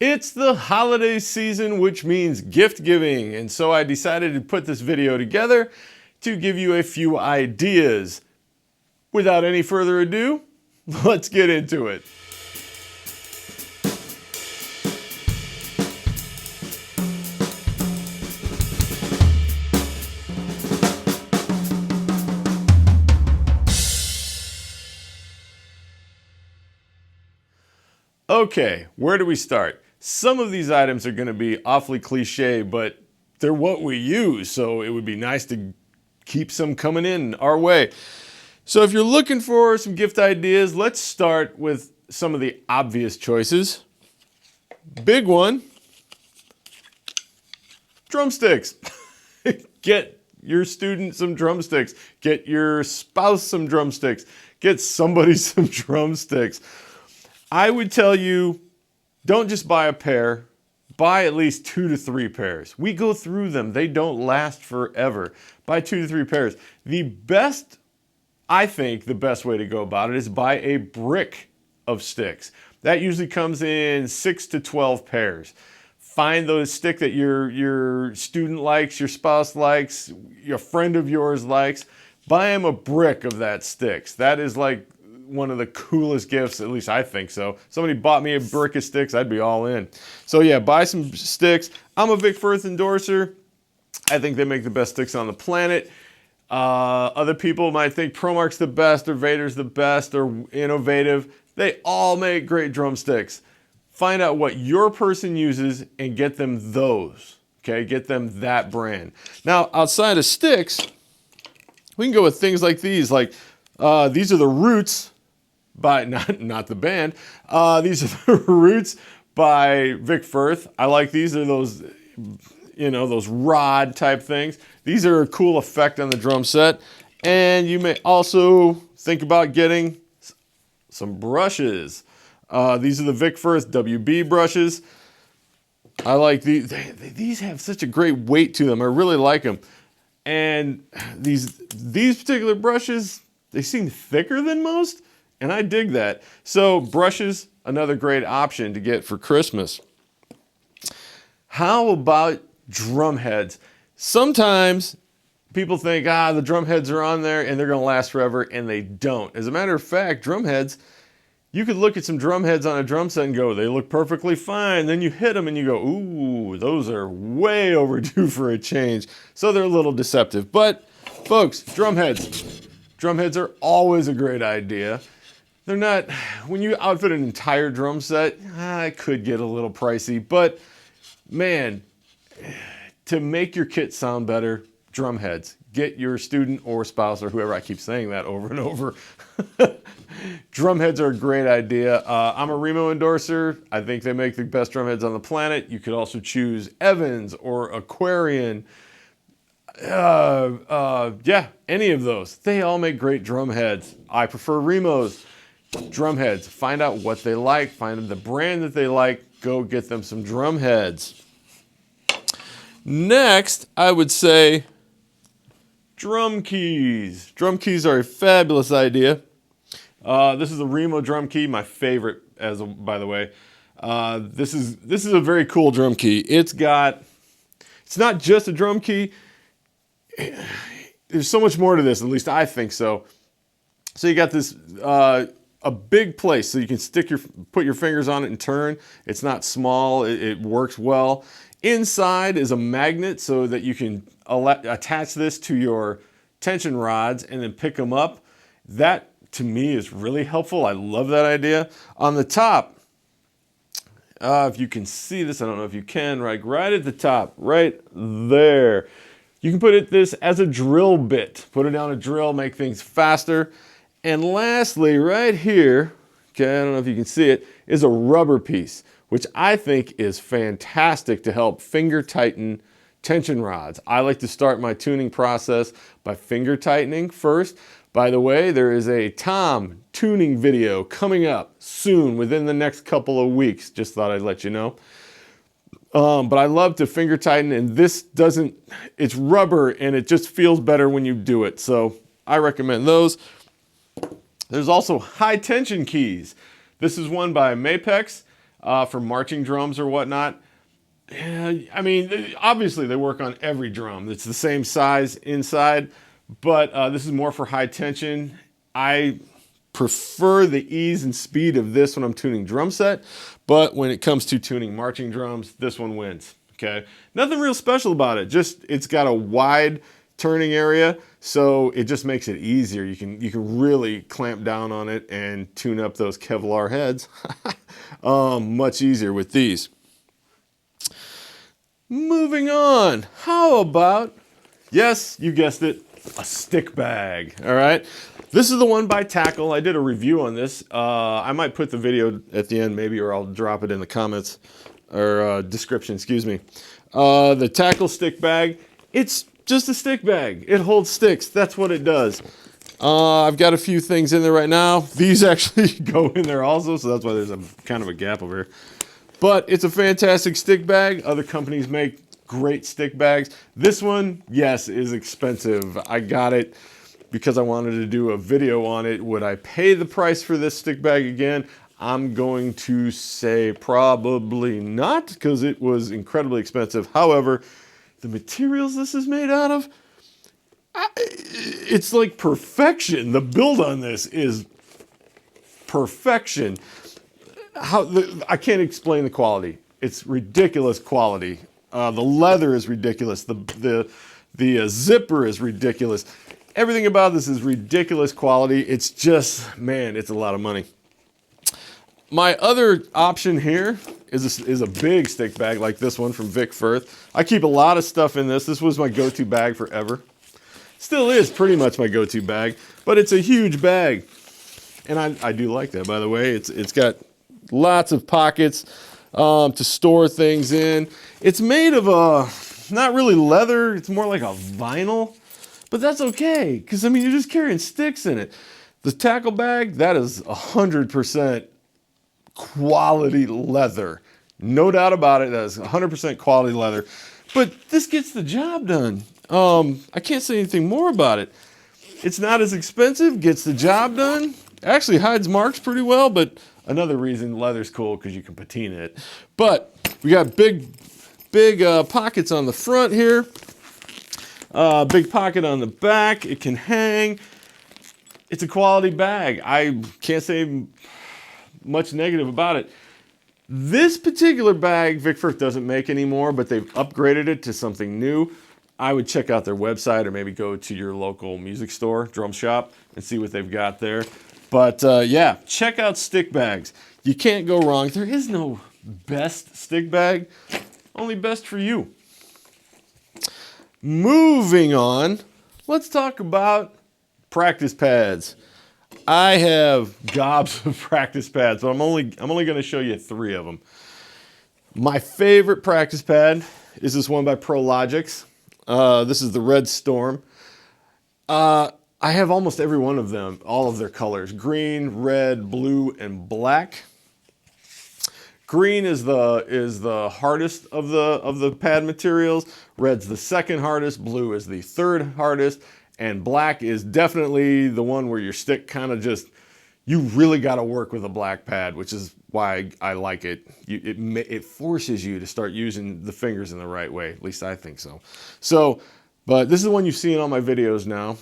It's the holiday season, which means gift giving, and so I decided to put this video together to give you a few ideas. Without any further ado, let's get into it. Okay, where do we start? Some of these items are going to be awfully cliche, but they're what we use, so it would be nice to keep some coming in our way. So if you're looking for some gift ideas, let's start with some of the obvious choices. Big one, drumsticks. Get your student some drumsticks. Get your spouse some drumsticks. Get somebody some drumsticks. I would tell you, don't just buy a pair, buy at least 2 to 3 pairs. We go through them. They don't last forever. Buy 2 to 3 pairs. I think the best way to go about it is buy a brick of sticks. That usually comes in 6 to 12 pairs. Find those stick that your student likes, your spouse likes, your friend of yours likes. Buy them a brick of that sticks. That is like one of the coolest gifts, at least I think so. Somebody bought me a brick of sticks, I'd be all in. So yeah, buy some sticks. I'm a Vic Firth endorser. I think they make the best sticks on the planet. Other people might think ProMark's the best, or Vader's the best, or Innovative. They all make great drumsticks. Find out what your person uses and get them those. Okay, get them that brand. Now, outside of sticks, we can go with things like these. Like these are the Roots by not the band. These are the Roots by Vic Firth. I like these. They're those, those rod type things. These are a cool effect on the drum set. And you may also think about getting some brushes. These are the Vic Firth WB brushes. I like these. These have such a great weight to them. I really like them. And these particular brushes, they seem thicker than most, and I dig that. So brushes, another great option to get for Christmas. How about drum heads? Sometimes people think, the drum heads are on there and they're going to last forever, and they don't. As a matter of fact, drum heads, you could look at some drum heads on a drum set and go, they look perfectly fine. Then you hit them and you go, ooh, those are way overdue for a change. So they're a little deceptive. But folks, drum heads. Drum heads are always a great idea. They're not, when you outfit an entire drum set, it could get a little pricey, but man, to make your kit sound better, drum heads. Get your student or spouse or whoever, I keep saying that over and over. Drum heads are a great idea. I'm a Remo endorser. I think they make the best drum heads on the planet. You could also choose Evans or Aquarian. Yeah, any of those. They all make great drum heads. I prefer Remos. Drum heads. Find out what they like. Find the brand that they like. Go get them some drum heads. Next, I would say drum keys. Drum keys are a fabulous idea. This is a Remo drum key, my favorite, by the way. This is a very cool drum key. It's not just a drum key. There's so much more to this, at least I think so. So you got this a big place, so you can put your fingers on it and turn. It's not small. It works well. Inside is a magnet so that you can attach this to your tension rods and then pick them up. That, to me, is really helpful. I love that idea. On the top, if you can see this, I don't know if you can, right at the top, right there. You can put this as a drill bit. Put it on a drill, make things faster. And lastly, right here, okay, I don't know if you can see it, is a rubber piece, which I think is fantastic to help finger tighten tension rods. I like to start my tuning process by finger tightening first. By the way, there is a tom tuning video coming up soon, within the next couple of weeks. Just thought I'd let you know. But I love to finger tighten, and this doesn't, it's rubber and it just feels better when you do it. So I recommend those. There's also high tension keys. This is one by Mapex. for marching drums or whatnot. I mean, obviously they work on every drum. It's the same size inside, but this is more for high tension. I prefer the ease and speed of this when I'm tuning drum set, but when it comes to tuning marching drums, this one wins. Okay, nothing real special about it. Just it's got a wide turning area, so it just makes it easier. You can really clamp down on it and tune up those Kevlar heads much easier with these. Moving on, how about, yes, you guessed it, a stick bag. All right, this is the one by Tackle. I did a review on this. I might put the video at the end maybe, or I'll drop it in the comments or description, excuse me. The Tackle stick bag, it's just a stick bag. It holds sticks, that's what it does. I've got a few things in there right now. These actually go in there also, so that's why there's a kind of a gap over here. But it's a fantastic stick bag. Other companies make great stick bags. This one, yes, is expensive. I got it because I wanted to do a video on it. Would I pay the price for this stick bag again? I'm going to say probably not, because it was incredibly expensive. However, the materials this is made out of, it's like perfection. The build on this is perfection. I can't explain the quality. It's ridiculous quality. The leather is ridiculous. The zipper is ridiculous. Everything about this is ridiculous quality. It's just, man, it's a lot of money. My other option here is a big stick bag like this one from Vic Firth. I keep a lot of stuff in this. This was my go-to bag forever. Still is pretty much my go-to bag, but it's a huge bag. And I do like that, by the way. It's got lots of pockets to store things in. It's made of not really leather, it's more like a vinyl, but that's okay, because I mean, you're just carrying sticks in it. The Tackle bag, that is 100% quality leather. No doubt about it, that is 100% quality leather. But this gets the job done. I can't say anything more about it. It's not as expensive, gets the job done. Actually hides marks pretty well, but another reason leather's cool, because you can patina it. But we got big pockets on the front here. Big pocket on the back. It can hang. It's a quality bag. I can't say much negative about it. This particular bag, Vic Firth doesn't make anymore, but they've upgraded it to something new. I would check out their website, or maybe go to your local music store, drum shop, and see what they've got there. But yeah, check out stick bags. You can't go wrong. There is no best stick bag, only best for you. Moving on, let's talk about practice pads. I have gobs of practice pads, but I'm only going to show you 3 of them. My favorite practice pad is this one by Prologics. This is the Red Storm. I have almost every one of them, all of their colors: green, red, blue, and black. Green is the hardest of the pad materials. Red's the second hardest. Blue is the third hardest, and black is definitely the one where your stick kind of just, you really got to work with a black pad, which is why I like it. It forces you to start using the fingers in the right way. At least I think so. But this is the one you've seen in all my videos now.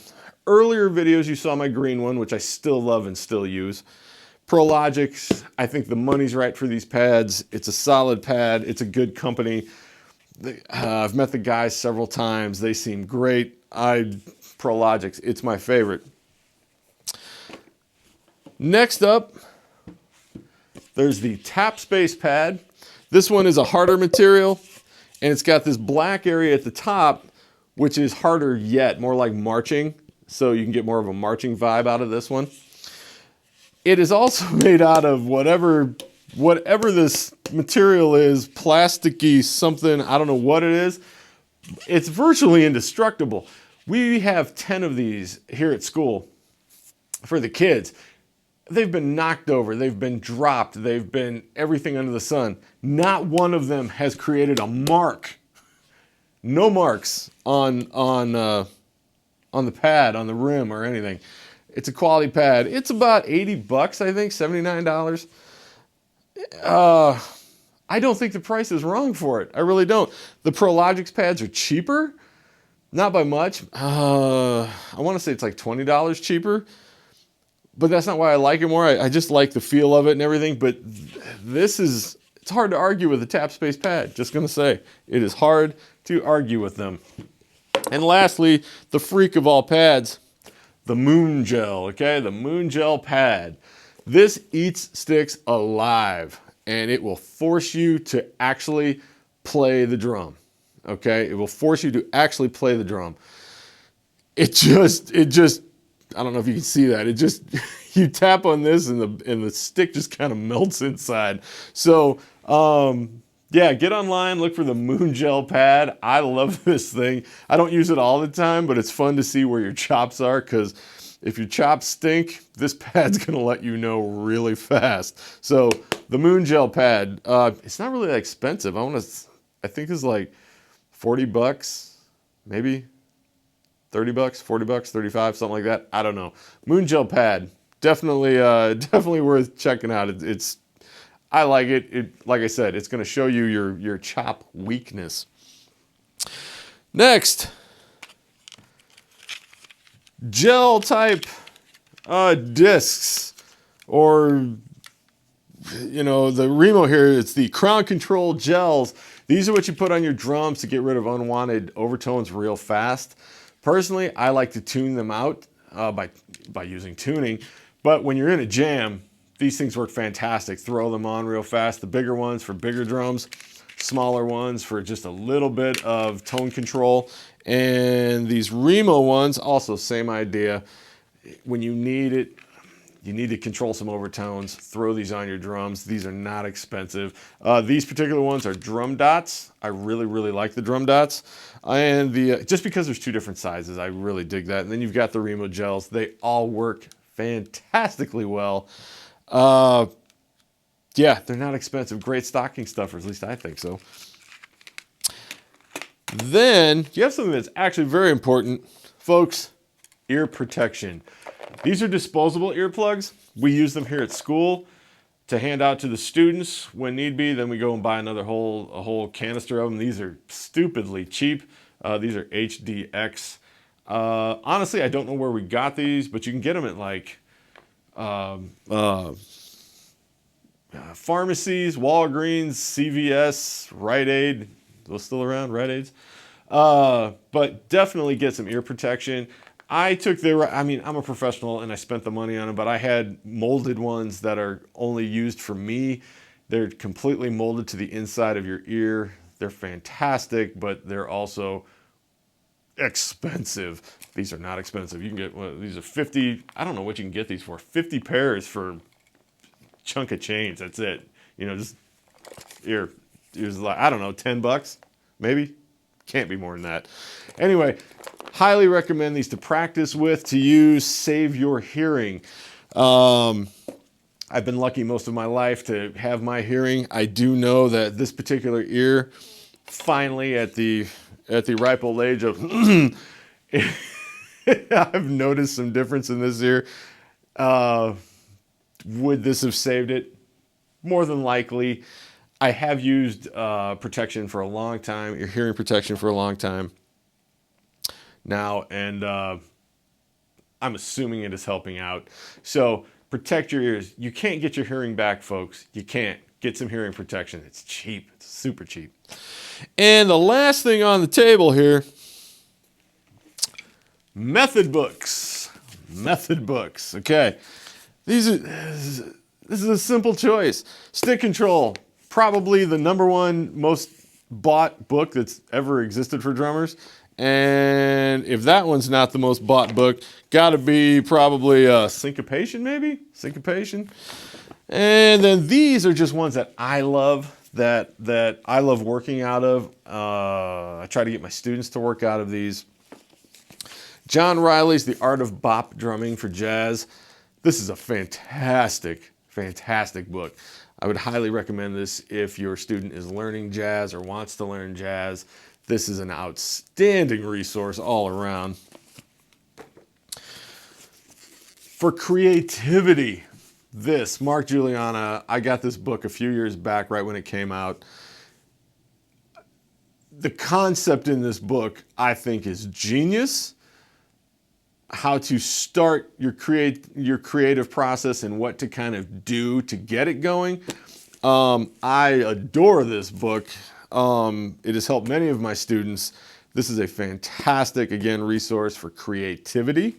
Earlier videos, you saw my green one, which I still love and still use. Prologics, I think the money's right for these pads. It's a solid pad. It's a good company. I've met the guys several times. They seem great. Prologics, it's my favorite. Next up, there's the Tap Space pad. This one is a harder material, and it's got this black area at the top, which is harder yet, more like marching. So you can get more of a marching vibe out of this one. It is also made out of whatever this material is, plasticky something, I don't know what it is. It's virtually indestructible. We have 10 of these here at school for the kids. They've been knocked over, they've been dropped, they've been everything under the sun. Not one of them has created a mark. No marks on the pad, on the rim or anything. It's a quality pad. It's about 80 bucks, I think, $79. I don't think the price is wrong for it. I really don't. The ProLogix pads are cheaper, not by much. I want to say it's like $20 cheaper, but that's not why I like it more. I just like the feel of it and everything. But it's hard to argue with a tap space pad. Just gonna say, it is hard to argue with them. And lastly, the freak of all pads, the Moon Gel, okay? The Moon Gel pad. This eats sticks alive, and it will force you to actually play the drum, okay? It will force you to actually play the drum. It just, I don't know if you can see that. It just, you tap on this and the stick just kind of melts inside. So, yeah, get online, look for the Moon Gel pad. I love this thing. I don't use it all the time, but it's fun to see where your chops are, because if your chops stink, this pad's gonna let you know really fast. So the Moon Gel pad, it's not really that expensive. I think it's like 40 bucks, maybe 30 bucks, 40 bucks, 35, something like that. I don't know. Moon Gel pad, definitely, definitely worth checking out. I like it. Like I said, it's going to show you your chop weakness. Next, gel type discs, or the remo here. It's the Crown Control gels. These are what you put on your drums to get rid of unwanted overtones real fast. Personally, I like to tune them out by using tuning, but when you're in a jam, these things work fantastic. Throw them on real fast. The bigger ones for bigger drums, smaller ones for just a little bit of tone control. And these Remo ones, also same idea. When you need it, you need to control some overtones, throw these on your drums. These are not expensive. These particular ones are drum dots. I really, really like the drum dots. And just because there's two different sizes, I really dig that. And then you've got the Remo gels. They all work fantastically well. Yeah, they're not expensive. Great stocking stuffers, at least I think so. Then you have something that's actually very important, folks, ear protection. These are disposable earplugs. We use them here at school to hand out to the students when need be. Then we go and buy a whole canister of them. These are stupidly cheap. These are HDX. Honestly, I don't know where we got these, but you can get them at like pharmacies, Walgreens, CVS, Rite Aid. Those still around, Rite Aids? But definitely get some ear protection. I'm a professional and I spent the money on them, but I had molded ones that are only used for me. They're completely molded to the inside of your ear. They're fantastic, but they're also expensive. These are not expensive. You can get these are 50. I don't know what you can get these for. 50 pairs for a chunk of change. That's it. Just ears like, I don't know, 10 bucks maybe. Can't be more than that. Anyway, highly recommend these to practice with, to use, save your hearing. I've been lucky most of my life to have my hearing. I do know that this particular ear, finally at the ripe old age of, I've noticed some difference in this ear. Would this have saved it? More than likely. I have used protection for a long time, ear hearing protection for a long time now, and I'm assuming it is helping out. So protect your ears. You can't get your hearing back, folks. You can't. Get some hearing protection. It's cheap. It's super cheap. And the last thing on the table here, method books. Method books. Okay. This is a simple choice. Stick control. Probably the #1 most bought book that's ever existed for drummers. And if that one's not the most bought book, gotta be probably Syncopation, maybe? Syncopation. And then these are just ones that I love, that I love working out of. I try to get my students to work out of these. John Riley's The Art of Bop Drumming for Jazz. This is a fantastic, fantastic book. I would highly recommend this if your student is learning jazz or wants to learn jazz. This is an outstanding resource all around. For creativity, this, Mark Juliana, I got this book a few years back, right when it came out. The concept in this book, I think, is genius. How to start your creative process and what to kind of do to get it going. I adore this book. It has helped many of my students. This is a fantastic, again, resource for creativity.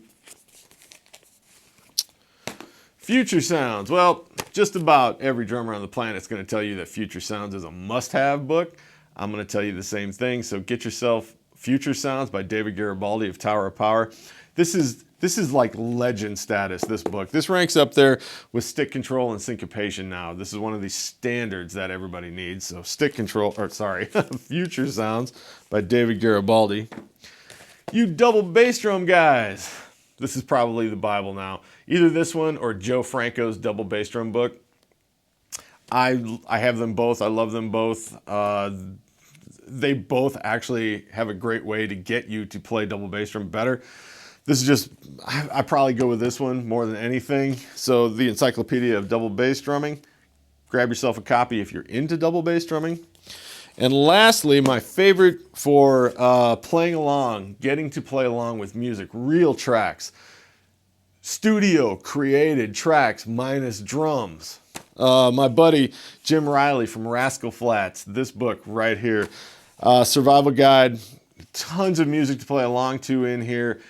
Future Sounds. Well, just about every drummer on the planet is going to tell you that Future Sounds is a must-have book. I'm going to tell you the same thing. So get yourself Future Sounds by David Garibaldi of Tower of Power. This is like legend status, this book. This ranks up there with stick control and syncopation now. This is one of these standards that everybody needs. So Future Sounds by David Garibaldi. You double bass drum guys. This is probably the Bible now. Either this one or Joe Franco's double bass drum book. I have them both. I love them both. They both actually have a great way to get you to play double bass drum better. This is just, I probably go with this one more than anything. So the Encyclopedia of Double Bass Drumming. Grab yourself a copy if you're into double bass drumming. And lastly, my favorite for playing along, getting to play along with music, real tracks. Studio created tracks minus drums. My buddy Jim Riley from Rascal Flatts, this book right here. Survival guide, tons of music to play along to in here.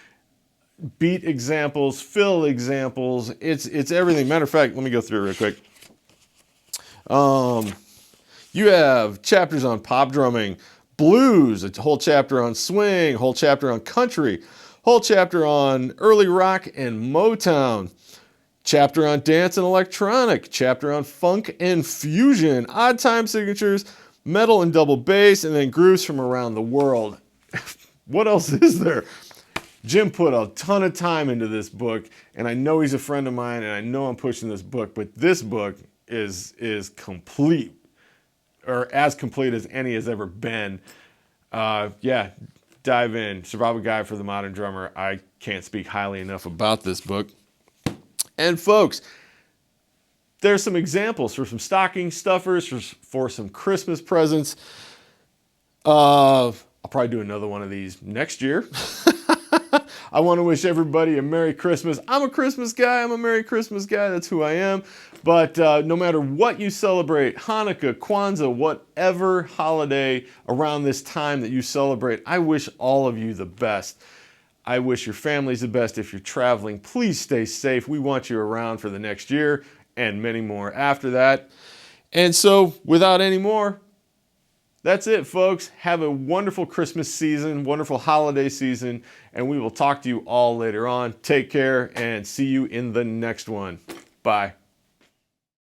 Beat examples, fill examples, it's everything. Matter of fact, let me go through it real quick. You have chapters on pop drumming, blues, a whole chapter on swing, whole chapter on country, whole chapter on early rock and Motown, chapter on dance and electronic, chapter on funk and fusion, odd time signatures, metal and double bass, and then grooves from around the world. What else is there? Jim put a ton of time into this book, and I know he's a friend of mine, and I know I'm pushing this book, but this book is complete, or as complete as any has ever been. Yeah, dive in. Survival Guide for the Modern Drummer. I can't speak highly enough about this book. And folks, there's some examples for some stocking stuffers, for some Christmas presents. I'll probably do another one of these next year. I want to wish everybody a Merry Christmas. I'm a Christmas guy. I'm a Merry Christmas guy. That's who I am. But no matter what you celebrate, Hanukkah, Kwanzaa, whatever holiday around this time that you celebrate, I wish all of you the best. I wish your families the best. If you're traveling, please stay safe. We want you around for the next year and many more after that. And so, without any more, that's it, folks. Have a wonderful Christmas season, wonderful holiday season, and we will talk to you all later on. Take care and see you in the next one. Bye.